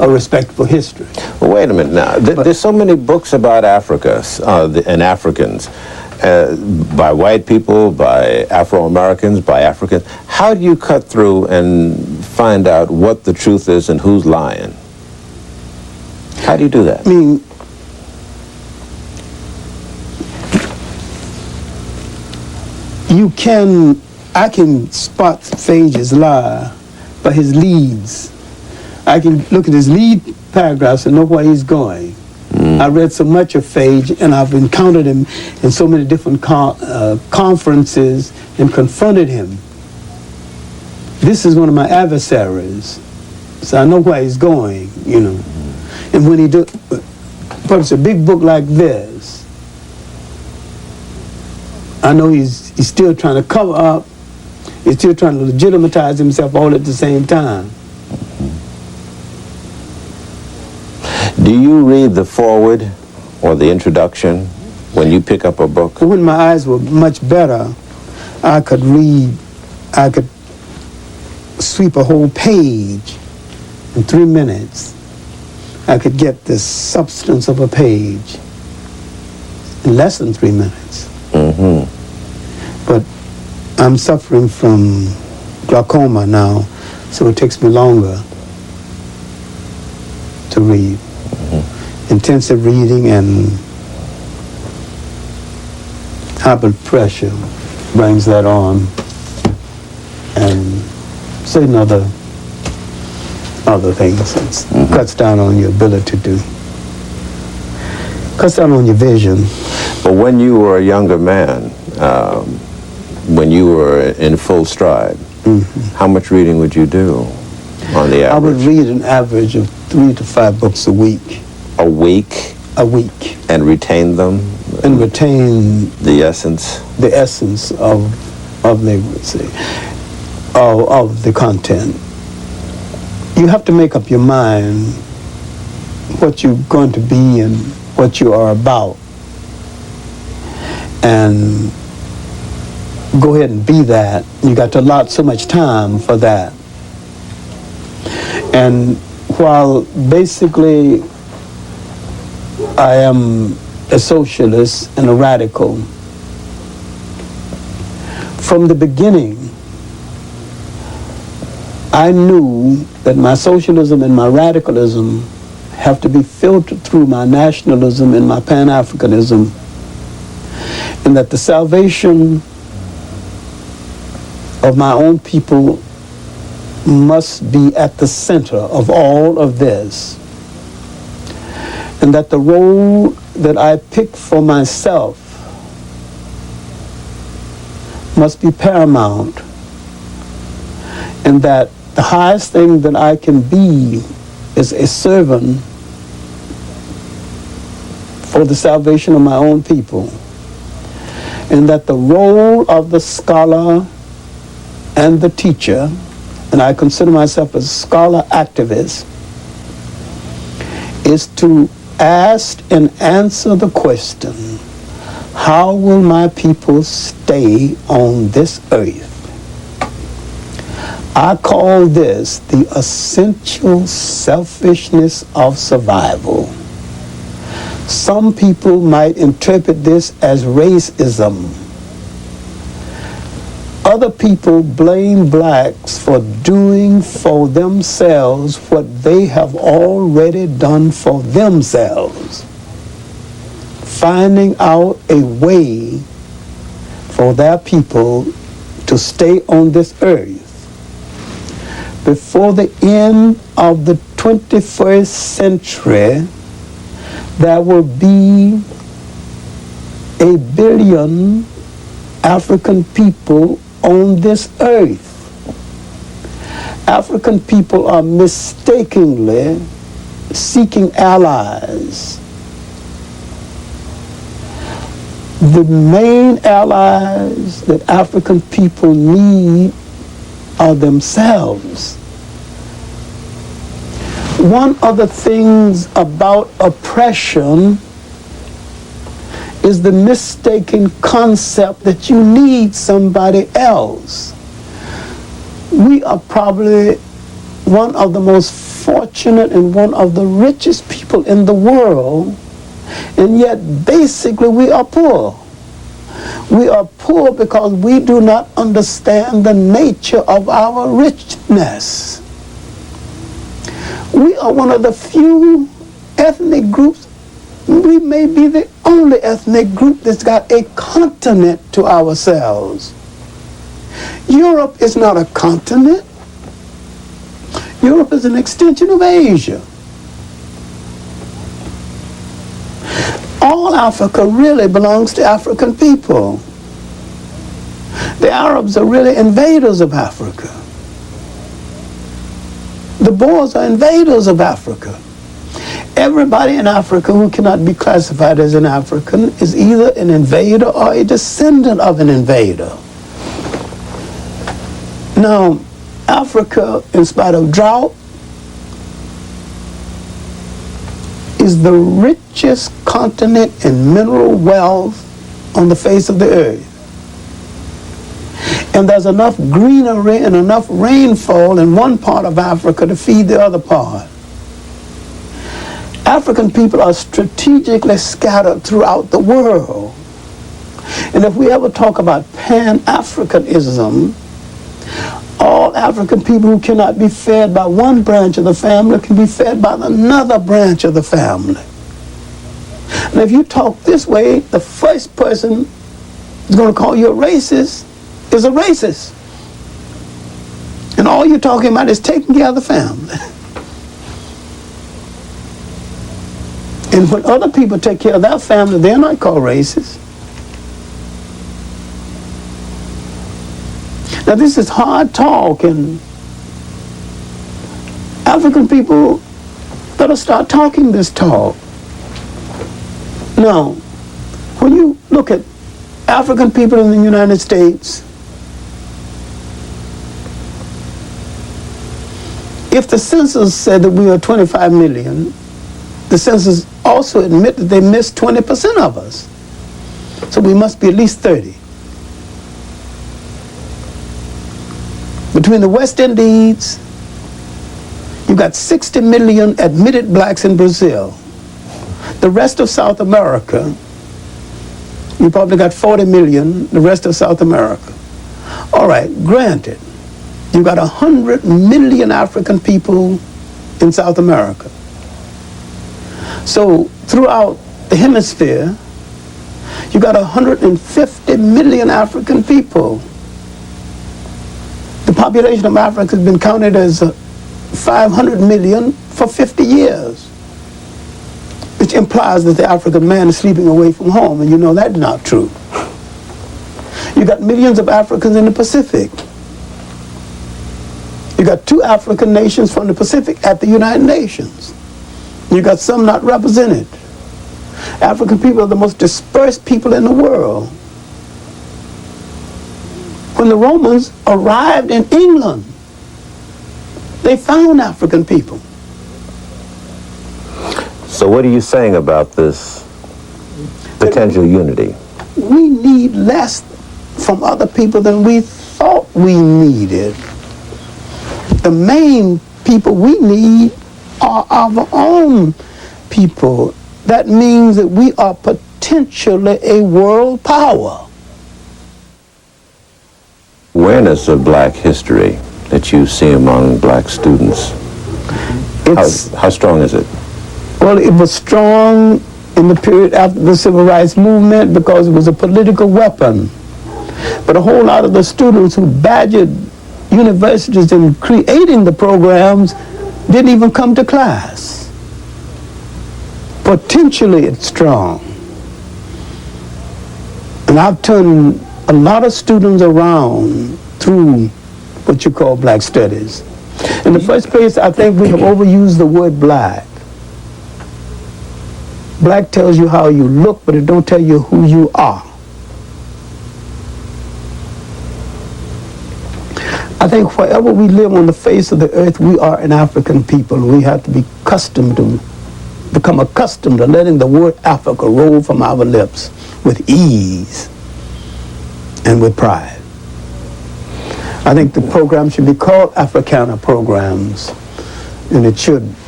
a respectable history. Well, wait a minute now. There's so many books about Africa and Africans. By white people, by Afro-Americans, by Africans. How do you cut through and find out what the truth is and who's lying? How do you do that? I mean, I can spot Phage's lie by his leads. I can look at his lead paragraphs and know where he's going. I read so much of Phage, and I've encountered him in so many different conferences and confronted him. This is one of my adversaries, so I know where he's going, you know. And when he publishes a big book like this, I know he's still trying to cover up, he's still trying to legitimize himself all at the same time. Do you read the foreword or the introduction when you pick up a book? When my eyes were much better, I could sweep a whole page in 3 minutes. I could get the substance of a page in less than 3 minutes. But I'm suffering from glaucoma now, so it takes me longer to read. Intensive reading and high blood pressure brings that on, and certain other things. It cuts down on your ability to, cuts down on your vision. But when you were a younger man, when you were in full stride, how much reading would you do on the average? I would read an average of 3 to 5 books a week. A week? A week. And retain them? And retain the essence? The essence of the content. You have to make up your mind what you're going to be and what you are about. And go ahead and be that. You got to allot so much time for that. And while basically I am a socialist and a radical, from the beginning I knew that my socialism and my radicalism have to be filtered through my nationalism and my Pan-Africanism, and that the salvation of my own people must be at the center of all of this, and that the role that I pick for myself must be paramount, and that the highest thing that I can be is a servant for the salvation of my own people, and that the role of the scholar and the teacher, and I consider myself a scholar activist, is to ask and answer the question, how will my people stay on this earth? I call this the essential selfishness of survival. Some people might interpret this as racism. Other people blame blacks for doing for themselves what they have already done for themselves, finding out a way for their people to stay on this earth. Before the end of the 21st century, there will be 1 billion African people on this earth. African people are mistakenly seeking allies. The main allies that African people need are themselves. One of the things about oppression is the mistaken concept that you need somebody else. We are probably one of the most fortunate and one of the richest people in the world, and yet basically we are poor. We are poor because we do not understand the nature of our richness. We are one of the few ethnic groups. We may be the only ethnic group that's got a continent to ourselves. Europe is not a continent. Europe is an extension of Asia. All Africa really belongs to African people. The Arabs are really invaders of Africa. The Boers are invaders of Africa. Everybody in Africa who cannot be classified as an African is either an invader or a descendant of an invader. Now, Africa, in spite of drought, is the richest continent in mineral wealth on the face of the earth. And there's enough greenery and enough rainfall in one part of Africa to feed the other part. African people are strategically scattered throughout the world. And if we ever talk about Pan-Africanism, all African people who cannot be fed by one branch of the family can be fed by another branch of the family. And if you talk this way, the first person who's going to call you a racist is a racist. And all you're talking about is taking care of the family. And when other people take care of their family, they're not called racist. Now this is hard talk, and African people better start talking this talk. Now, when you look at African people in the United States, if the census said that we are 25 million, the census also admit that they missed 20% of us. So we must be at least 30. Between the West Indies, you've got 60 million admitted blacks in Brazil. The rest of South America, you probably got 40 million, the rest of South America. All right, granted, you've got 100 million African people in South America. So throughout the hemisphere, you've got 150 million African people. The population of Africa has been counted as 500 million for 50 years, which implies that the African man is sleeping away from home, and you know that's not true. You got millions of Africans in the Pacific. You got 2 African nations from the Pacific at the United Nations. You got some not represented. African people are the most dispersed people in the world. When the Romans arrived in England, they found African people. So what are you saying about this potential unity? We need less from other people than we thought we needed. The main people we need are our own people. That means that we are potentially a world power. Awareness of black history that you see among black students, how strong is it? Well, it was strong in the period after the Civil Rights Movement because it was a political weapon. But a whole lot of the students who badgered universities in creating the programs didn't even come to class. Potentially it's strong. And I've turned a lot of students around through what you call black studies. In the first place, I think we have overused the word black. Black tells you how you look, but it don't tell you who you are. I think wherever we live on the face of the earth, we are an African people. We have to become accustomed to letting the word Africa roll from our lips with ease and with pride. I think the program should be called Africana programs. and it shouldn't.